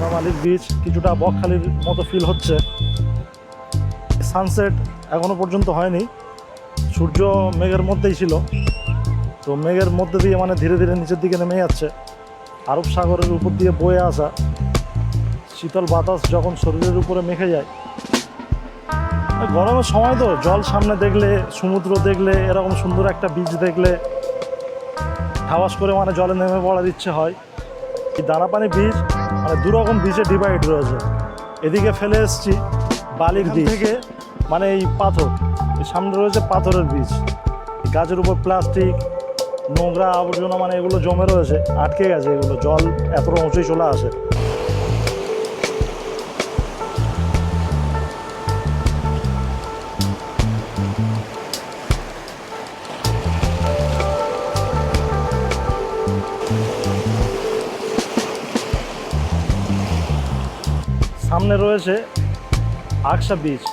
সোনামালির beach কিছুটা বকখালির মতো feel হচ্ছে। সানসেট এখনো পর্যন্ত হয়নি, সূর্য মেঘের মধ্যেই ছিল, তো মেঘের মধ্যে দিয়ে মানে ধীরে ধীরে নিচের দিকে নেমে যাচ্ছে। আরব সাগরের উপর দিয়ে বয়ে আসা শীতল বাতাস যখন শরীরের উপরে মেখে যায়, গরমের সময় তো জল সামনে দেখলে, সমুদ্র দেখলে, এরকম সুন্দর একটা বিচ দেখলে হাওয়াস করে মানে জলে নেমে পড়ার ইচ্ছে হয়। এই দানাপানি বিচ মানে দুরকম বিচে ডিভাইড রয়েছে। এদিকে ফেলে এসছি বালির দিক থেকে মানে এই পাথর, এই সামনে রয়েছে পাথরের বিচ। গাছের উপর প্লাস্টিক, নোংরা আবর্জনা মানে এগুলো জমে রয়েছে, আটকে গেছে, এগুলো জল এতটা উঁচুই চলে আসে। সামনে রয়েছে আকসা বিচ।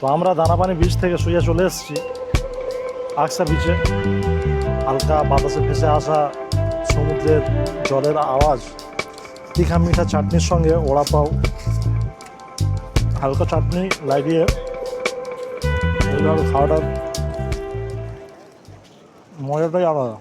তো আমরা দানাপানি বিচ থেকে শুয়ে চলে এসেছি আকসা বিচে। হালকা বাতাসে ভেসে আসা সমুদ্রের জলের আওয়াজ, তীখা মিঠা চাটনির সঙ্গে ওড়া পাও, হালকা চাটনি লাগিয়ে এইভাবে খাওয়াটার মজাটাই আলাদা।